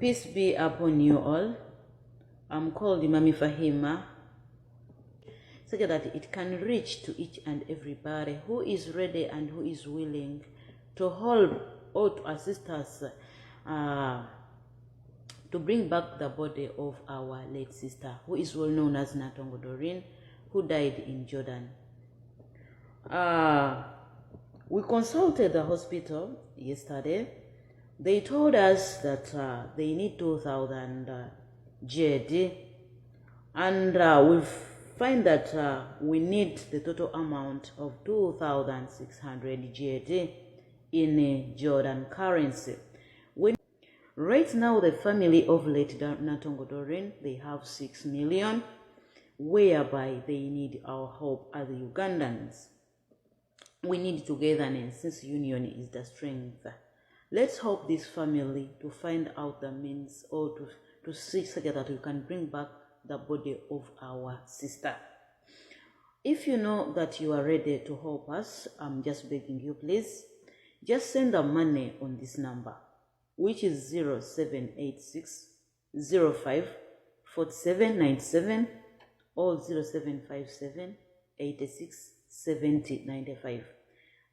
Peace be upon you all. I'm called Mami Fahima, so that it can reach to each and everybody who is ready and who is willing to help or to assist us to bring back the body of our late sister, who is well known as Nantongo Doreen, who died in Jordan. We consulted the hospital yesterday. They told us that they need 2,000 GD, and we find that we need the total amount of 2,600 GD in Jordan currency. Right now, the family of late Nantongo Doreen, they have 6 million, whereby they need our help as Ugandans. We need togetherness, since union is the strength. Let's help this family to find out the means, or to see so that we can bring back the body of our sister. If you know that you are ready to help us, I'm just begging you, please, just send the money on this number, which is 0786 05 4797 or 0757 86 70 95.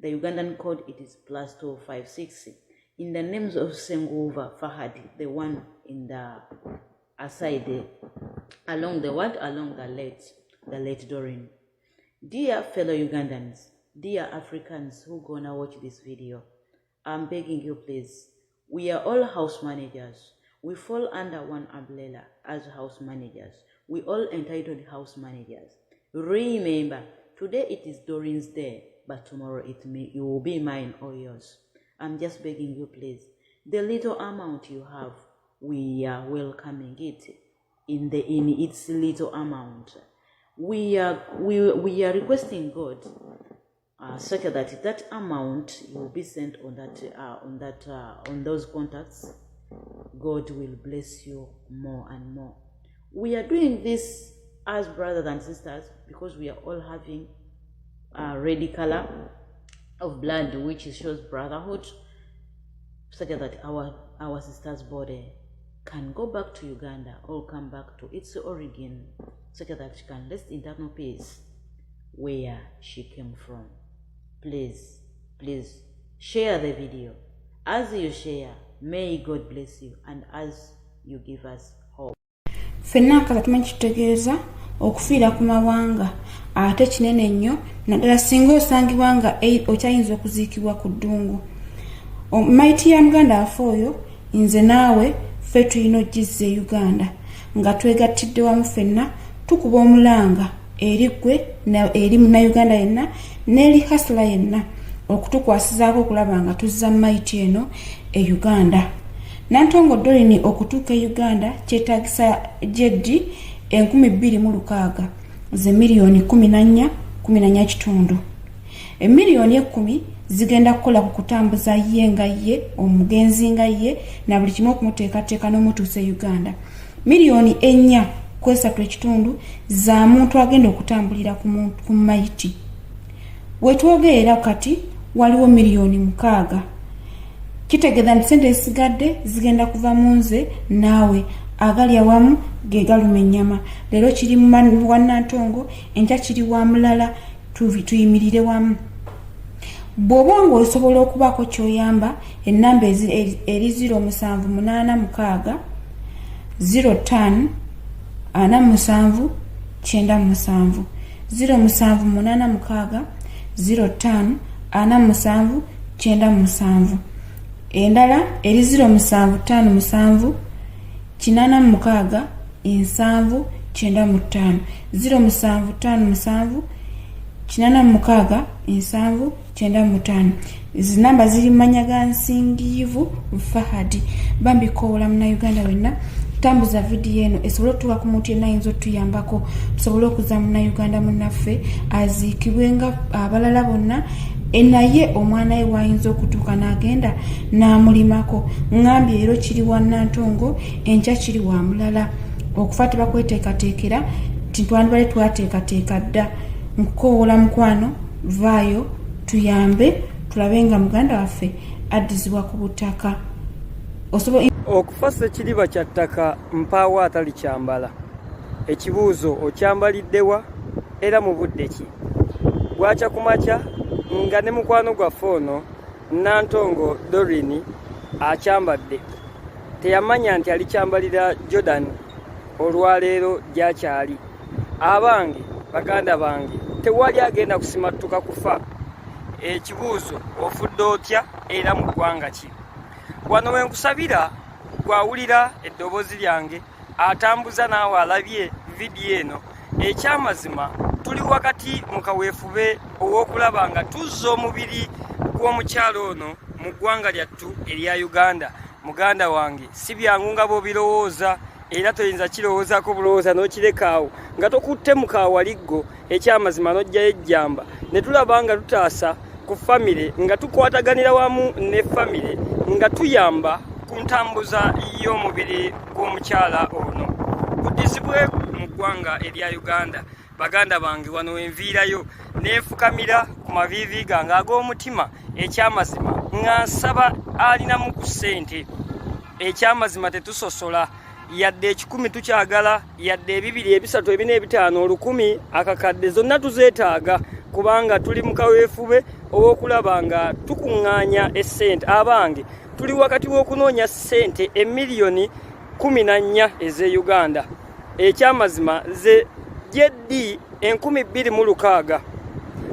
The Ugandan code, it is +256. In the names of Senguva Fahadi, the one in the aside along the what? Along the late Doreen. Dear fellow Ugandans, dear Africans who gonna watch this video, I'm begging you, please. We are all house managers. We fall under one umbrella as house managers. We all entitled house managers. Remember, today it is Doreen's day, but tomorrow it will be mine or yours. I'm just begging you, please. The little amount you have, we are welcoming it in its little amount. We are requesting God such that that amount will be sent on those contacts. God will bless you more and more. We are doing this as brothers and sisters because we are all having a red color of blood, which shows brotherhood, such that our sister's body can go back to Uganda or come back to its origin, such that she can rest in eternal peace where she came from. Please share the video. As you share, may God bless you, and as you give us hope. Fenna kala tumanyitegeeza okufiira ku mawanga ate kinene nnyo naddala singa osangibwa nga okyayinza okuziikibwa ku ddungu. Maiti ya Muganda afa oyo, nze naawe ffe tulina ogizza e Uganda nga twegattidde wamu ffenna tukuba omulanga eri ggwe eri Munnayuganda yenna n'eri hasula yenna okutukwasizaako okulaba nga tuzza maiti eno e Uganda. Nantongo Doreen okutuuka e Uganda kyetaagisa GD 2,260 ze miliyoni 14 kitundu. Emiliyoni 10 zigenda kukola ku kutambuza ye nga ye, omugenzi nga ye, na buli kimu okumuteekateeka n'omutuusa e Uganda. Miliyoni 4.3 kitundu za muntu agenda okutambulira ku maiti. Wetwogerera kati waliwo miliyoni 6. Kitegeeza nti ssente ezisigadde zigenda kuva mu nze naawe agali awamu ge galuma ennyama. Leero kiri wa Nantongo, enkya kiri wa mulala, tuyimirire wamu. Bw'oba ng'osobola okubaako ky'oyamba, ennamba eri 0786 05 47 97 0786 05 47 97. Endala eri 0757 86 7 95 0757 86 7 95. Izi namba ziri manyaga nsingivu Fahadi. Bambi kola Munnayuganda wenna tambuza video eno esobola okutuuka ku muntu yenna ayinza otuyambako, tusobole okuzza Munnayuganda munnaffe aziikibwe nga abalala bonna, naye omwana we wayinza okutuuka n'agenda n'amulimako. Ngambye leero kiri wa Nantongo, enkya kiri wa mulala. Okufa tebakweteekateekera, titwandibale twateekateeka dda. Nkukoola mukwano, vaayo tuyambe tulabe nga muganda waffe addizibwa ku butaka. okufasa ekiriba kya ttaka mpaawo atali kyambala. Ekibuuzo okyambaliddewa era mu budde ki? Bwakya kumakya nga ne mukwano gwaffe ono Nantongo Doreen akyambadde. Teyamanya nti alikyambalira Jordan olwaleero gy'akyali. Abange baganda bange tewali agenda kusimattuka kufa. Ekibuuzo ofudde otya era mu ggwanga ki? Wano we nkusabira gwawulira eddoboozi lyange atambuza naawe alabye vidiyo eno. Ekyamazima tuli wakati mu kaweefube ow'okulaba nga tuzza omubiri gw'omukyalo ono mu ggwanga lyattu erya Uganda. Muganda wange si byangu nga bw'obirowooza era toyinza kirowoozaako bulowooza n'okireka nga tokutte mu kawaliggo. Ekyamazima n'ojjayo ejjamba ne tulaba nga tutaasa ku famire nga tukwataganira wamu ne famire nga tuyamba ku ntambuza y'omubiri gw'omukyala ono. Buddizibwe mu ggwanga erya Uganda. Baganda bange wano wenviirayo neefukamira ku maviivi gange ag'omutima. Ekyamazima nga nsaba alinamu ku ssente. Ekyamazima tetusosola yadde 10 tukyagala, yadde 2, 3, 4, 5, 10, akakadde zonna tuzeetaaga kubanga tuli mu kaweefube ow'okulaba nga tukuŋŋaanya essente. Abange tuli wakati w'okunoonya ssente emiliyoni 14 ez'e Uganda. Ekyamazima ze jeddi 2016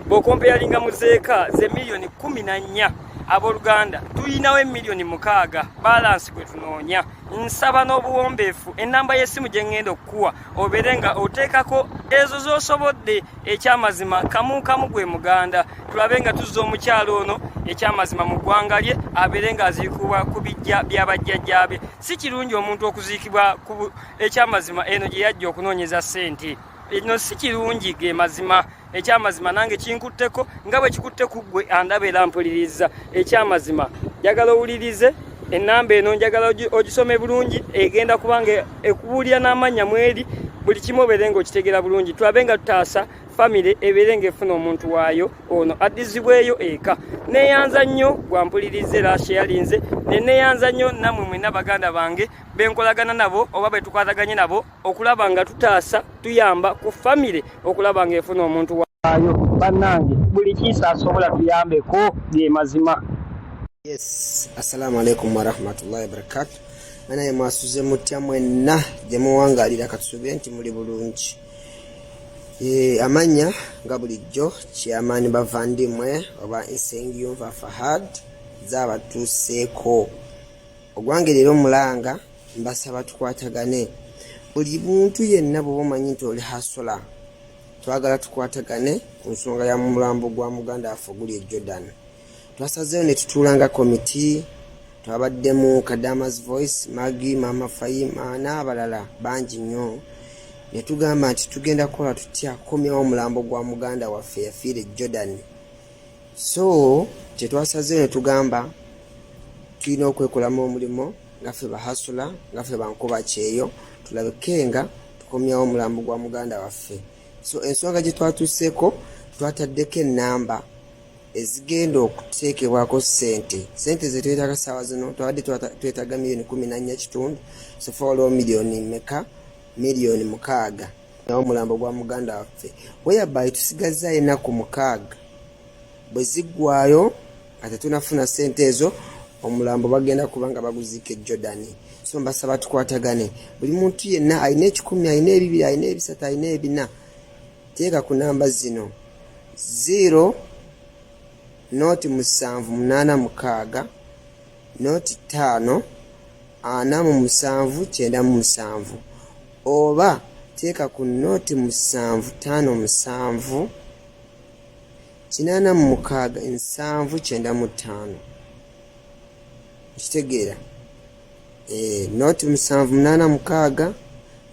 bw'okompeyalinga mu zeeka ze miliyoni 14. Abooluganda tuyinawo emiliyoni 6 balansi gwe tunoonya. Nsaba n'obuwombeefu ennamba y'essimu gye ŋŋenda okukuwa obeere nga oteekako ezo z'osobodde. Ekyamazima kamu kamu gwe muganda tulabe nga tuzza omukyalo ono ekyamazima mu ggwanga lye abeere ng'aziikibwa ku bijja by'abajjajjaabe. Si kirungi omuntu okuziikibwa ku ekyamazima eno gye yajja okunoonyeza ssente. Eno si kirungi ge mazima. Ekyamazima nange kinkutteko nga bwe kikutte ku ggwe andaba era mpuliriza. Ekyamazima njagala owulirize ennamba eno, njagala ogisome bulungi. Egenda kubanga ekubuulira n'amannya mweri buli kimu obeere ng'okitegeera bulungi. Tulabe nga tutaasa famire ebeere ng'efuna omuntu waayo ono addizibweyo eka. Neeyanza nnyo gwampulirize era sheyalinze ne neeyanza nnyo nammwe mwenna baganda bange benkolagana nabo oba bwe tukwataganye nabo okulaba nga tutaasa tuyamba ku famire okulaba ng'efuna omuntu waayo. Bannange buli kiisa asobola tuyambeko ge mazima. Yes, assalamu alaikum warahmatullahi wabarakatuh. Naye mwasuze mutya mwenna gye muwangalira katusubire nti muli bulungi. Amanya nga bulijjo kyamaani bavandimwe oba Nsengiyumva Fahad z'abatuuseeko. Ogwange leero mulanga mbasaba tukwatagane. Buli muntu yenna bw'oba omanyi nti oli hasola twagala tukwatagane ku nsonga ya mulambo gwa muganda waffe oguli e Jordan. Twasazeewo ne tutuulanga komiti. Twabaddemu Kadama's Voice, Magi, Mama Fayima n'abalala bangi nnyo. Ne tugamba nti tugenda kukola tutya komyawo omulambo gwa muganda waffe yafiire e Jordan. So kye twasazeewo ne tugamba tulina okwekolamu omulimo nga ffe bahasula, nga ffe bankuba kyeyo, tulabike nga tukomyawo omulambo gwa muganda waffe. So ensonga gye twatuuseeko twataddeko ennamba ezigenda okuteekebwako ssente ze twetaaga ssaawa zino. Twabadde twetaaga miliyoni 14.5. So far miliyoni mmeka? Miliyoni 6 nawo omulambo gwa muganda waffe whereby tusigazza ennaku 6 bwe ziggwayo nga tetunafuna ssente ezo omulambo bagenda kuba nga baguziika e Jordan. So mbasaba tukwatagane. Buli muntu yenna alina 10, alina 2, alina 3, alina 4 teeka ku namba zino 0 noti 786 noti 5 4797 oba teeka ku noti 757 86 795. Kitegeera noti 786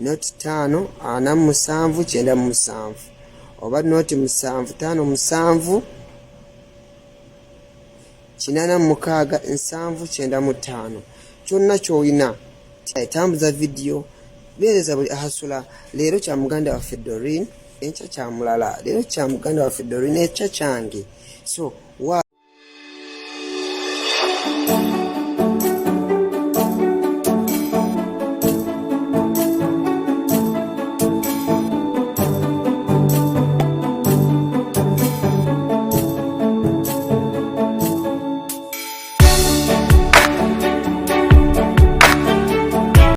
noti 5 4797 oba noti 757 86 795. Kyonna ky'olina tambuza vidiyo beereza buli ahasula. Leero kya muganda waffe Doreen, enkya kya mulala. Leero kya muganda waffe Doreen, ekya kyange. So